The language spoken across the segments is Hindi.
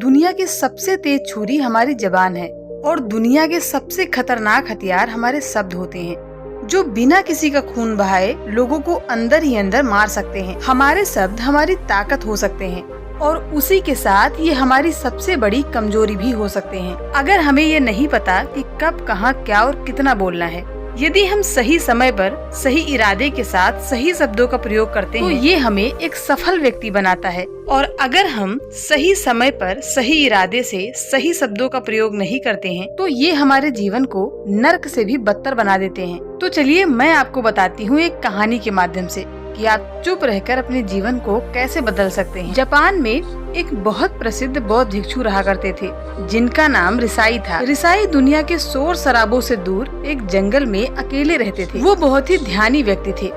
दुनिया की सबसे तेज छुरी हमारी जबान है और दुनिया के सबसे खतरनाक हथियार हमारे शब्द होते हैं, जो बिना किसी का खून बहाए लोगों को अंदर ही अंदर मार सकते हैं। हमारे शब्द हमारी ताकत हो सकते हैं और उसी के साथ ये हमारी सबसे बड़ी कमजोरी भी हो सकते हैं, अगर हमें ये नहीं पता कि कब, कहाँ, क्या और कितना बोलना है। यदि हम सही समय पर सही इरादे के साथ सही शब्दों का प्रयोग करते हैं, तो ये हमें एक सफल व्यक्ति बनाता है। और अगर हम सही समय पर सही इरादे से सही शब्दों का प्रयोग नहीं करते हैं, तो ये हमारे जीवन को नर्क से भी बदतर बना देते हैं। तो चलिए मैं आपको बताती हूँ एक कहानी के माध्यम से कि आप चुप रहकर अपने जीवन को कैसे बदल सकते हैं। जापान में एक बहुत प्रसिद्ध बौद्ध भिक्षु रहा करते थे, जिनका नाम रिसाई था। रिसाई दुनिया के शोर शराबों से दूर एक जंगल में अकेले रहते थे। वो बहुत ही ध्यानी व्यक्ति थे,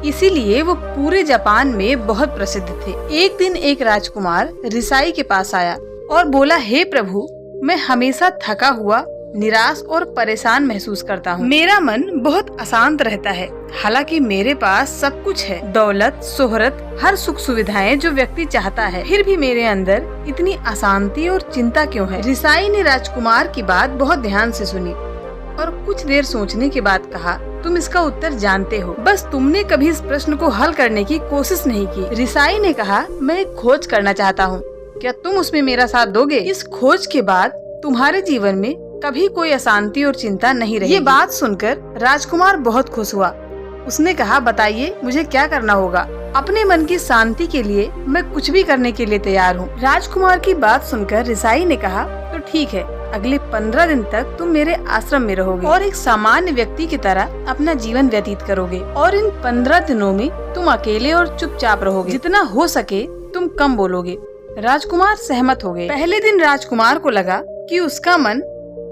इसीलिए वो पूरे जापान में बहुत प्रसिद्ध थे। एक दिन एक राजकुमार रिसाई के पास आया और बोला, हे प्रभु, मैं हमेशा थका हुआ, निराश और परेशान महसूस करता हूँ। मेरा मन बहुत अशांत रहता है। हालांकि मेरे पास सब कुछ है, दौलत, शोहरत, हर सुख सुविधाएं जो व्यक्ति चाहता है, फिर भी मेरे अंदर इतनी अशांति और चिंता क्यों है? रिसाई ने राजकुमार की बात बहुत ध्यान से सुनी और कुछ देर सोचने के बाद कहा, तुम इसका उत्तर जानते हो, बस तुमने कभी इस प्रश्न को हल करने की कोशिश नहीं की। रिसाई ने कहा, मैं एक खोज करना चाहता हूँ, क्या तुम उसमें मेरा साथ दोगे? इस खोज के बाद तुम्हारे जीवन में कभी कोई अशांति और चिंता नहीं रही। ये बात सुनकर राजकुमार बहुत खुश हुआ। उसने कहा, बताइए मुझे क्या करना होगा? अपने मन की शांति के लिए मैं कुछ भी करने के लिए तैयार हूँ। राजकुमार की बात सुनकर रिसाई ने कहा, तो ठीक है, अगले 15 दिन तक तुम मेरे आश्रम में रहोगे और एक सामान्य व्यक्ति की तरह अपना जीवन व्यतीत करोगे और इन 15 दिनों में तुम अकेले और चुपचाप रहोगे। जितना हो सके तुम कम बोलोगे। राजकुमार सहमत हो गए। पहले दिन राजकुमार को लगा कि उसका मन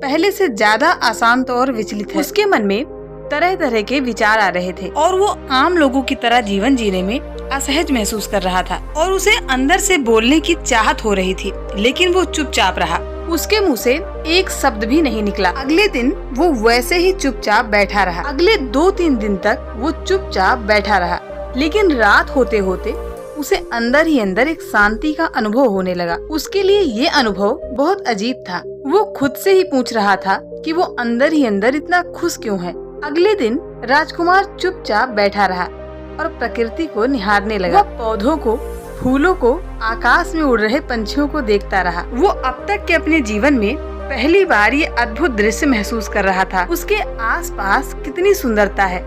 पहले से ज्यादा अशांत और विचलित है। उसके मन में तरह तरह के विचार आ रहे थे और वो आम लोगों की तरह जीवन जीने में असहज महसूस कर रहा था और उसे अंदर से बोलने की चाहत हो रही थी, लेकिन वो चुपचाप रहा। उसके मुंह से एक शब्द भी नहीं निकला। अगले दिन वो वैसे ही चुपचाप बैठा रहा। अगले 2-3 दिन तक वो चुपचाप बैठा रहा, लेकिन रात होते होते उसे अंदर ही अंदर एक शांति का अनुभव होने लगा। उसके लिए ये अनुभव बहुत अजीब था। वो खुद से ही पूछ रहा था कि वो अंदर ही अंदर इतना खुश क्यों है। अगले दिन राजकुमार चुपचाप बैठा रहा और प्रकृति को निहारने लगा। वो पौधों को, फूलों को, आकाश में उड़ रहे पंछियों को देखता रहा। वो अब तक के अपने जीवन में पहली बार ये अद्भुत दृश्य महसूस कर रहा था। उसके आसपास कितनी सुंदरता है।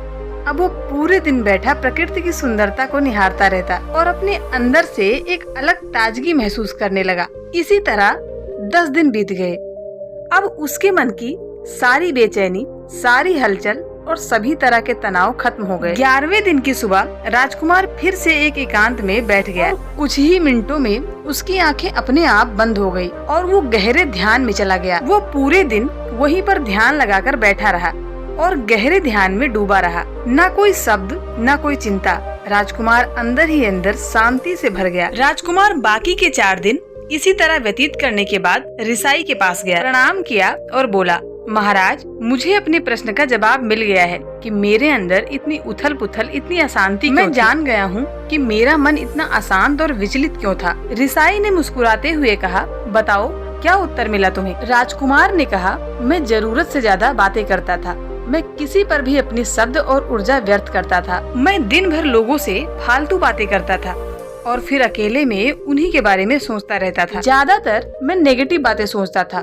अब वो पूरे दिन बैठा प्रकृति की सुंदरता को निहारता रहता और अपने अंदर से एक अलग ताजगी महसूस करने लगा। इसी तरह 10 दिन बीत गए। अब उसके मन की सारी बेचैनी, सारी हलचल और सभी तरह के तनाव खत्म हो गए। 11वें दिन की सुबह राजकुमार फिर से एक एकांत में बैठ गया। कुछ ही मिनटों में उसकी आंखें अपने आप बंद हो गई और वो गहरे ध्यान में चला गया। वो पूरे दिन वहीं पर ध्यान लगाकर बैठा रहा और गहरे ध्यान में डूबा रहा। न कोई शब्द, न कोई चिंता। राजकुमार अंदर ही अंदर शांति से भर गया। राजकुमार बाकी के 4 दिन इसी तरह व्यतीत करने के बाद रिसाई के पास गया, प्रणाम किया और बोला, महाराज, मुझे अपने प्रश्न का जवाब मिल गया है कि मेरे अंदर इतनी उथल पुथल, इतनी अशांति मैं जान गया हूँ कि मेरा मन इतना अशांत और विचलित क्यों था। रिसाई ने मुस्कुराते हुए कहा, बताओ क्या उत्तर मिला तुम्हें? राजकुमार ने कहा, मैं जरूरत से ज्यादा बातें करता था। मैं किसी पर भी अपने शब्द और ऊर्जा व्यर्थ करता था। मैं दिन भर लोगों से फालतू बातें करता था और फिर अकेले में उन्हीं के बारे में सोचता रहता था। ज्यादातर मैं नेगेटिव बातें सोचता था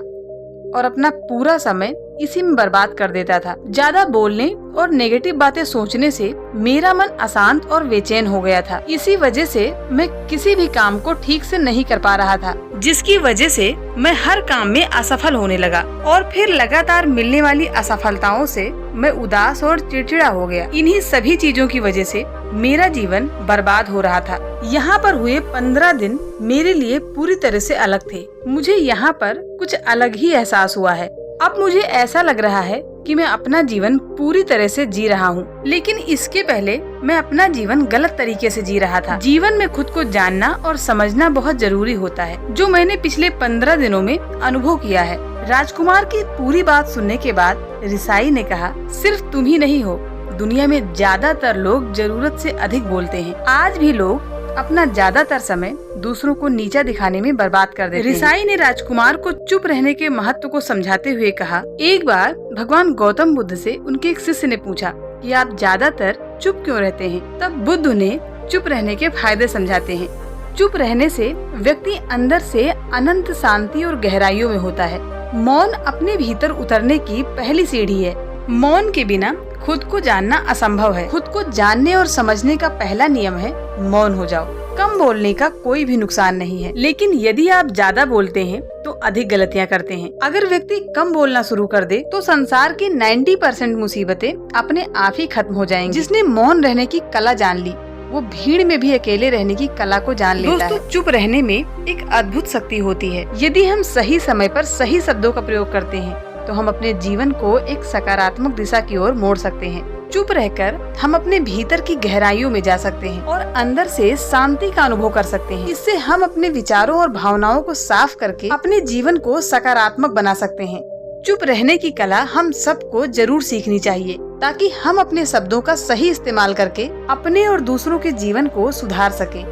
और अपना पूरा समय इसी में बर्बाद कर देता था। ज्यादा बोलने और नेगेटिव बातें सोचने से मेरा मन अशांत और बेचैन हो गया था। इसी वजह से मैं किसी भी काम को ठीक से नहीं कर पा रहा था, जिसकी वजह से मैं हर काम में असफल होने लगा और फिर लगातार मिलने वाली असफलताओं से मैं उदास और चिड़चिड़ा हो गया। इन्हीं सभी चीजों की वजह से मेरा जीवन बर्बाद हो रहा था। यहाँ पर हुए 15 दिन मेरे लिए पूरी तरह से अलग थे। मुझे यहाँ पर कुछ अलग ही एहसास हुआ है। अब मुझे ऐसा लग रहा है कि मैं अपना जीवन पूरी तरह से जी रहा हूँ, लेकिन इसके पहले मैं अपना जीवन गलत तरीके से जी रहा था। जीवन में खुद को जानना और समझना बहुत जरूरी होता है, जो मैंने पिछले 15 दिनों में अनुभव किया है। राजकुमार की पूरी बात सुनने के बाद रिसाई ने कहा, सिर्फ तुम ही नहीं हो, दुनिया में ज्यादातर लोग जरूरत से अधिक बोलते हैं। आज भी लोग अपना ज्यादातर समय दूसरों को नीचा दिखाने में बर्बाद कर देते हैं। रिसाई ने राजकुमार को चुप रहने के महत्व को समझाते हुए कहा, एक बार भगवान गौतम बुद्ध से उनके एक शिष्य ने पूछा कि आप ज्यादातर चुप क्यों रहते हैं? तब बुद्ध उन्हें चुप रहने के फायदे समझाते हैं। चुप रहने से व्यक्ति अंदर से अनंत शांति और गहराइयों में होता है। मौन अपने भीतर उतरने की पहली सीढ़ी है। मौन के बिना खुद को जानना असंभव है। खुद को जानने और समझने का पहला नियम है मौन हो जाओ। कम बोलने का कोई भी नुकसान नहीं है, लेकिन यदि आप ज्यादा बोलते हैं तो अधिक गलतियां करते हैं। अगर व्यक्ति कम बोलना शुरू कर दे तो संसार की 90% मुसीबतें अपने आप ही खत्म हो जाएंगी। जिसने मौन रहने की कला जान ली वो भीड़ में भी अकेले रहने की कला को जान लेता है। चुप रहने में एक अद्भुत शक्ति होती है। यदि हम सही समय पर सही शब्दों का प्रयोग करते हैं तो हम अपने जीवन को एक सकारात्मक दिशा की ओर मोड़ सकते हैं। चुप रहकर हम अपने भीतर की गहराइयों में जा सकते हैं और अंदर से शांति का अनुभव कर सकते हैं। इससे हम अपने विचारों और भावनाओं को साफ करके अपने जीवन को सकारात्मक बना सकते हैं। चुप रहने की कला हम सबको जरूर सीखनी चाहिए ताकि हम अपने शब्दों का सही इस्तेमाल करके अपने और दूसरों के जीवन को सुधार सकें।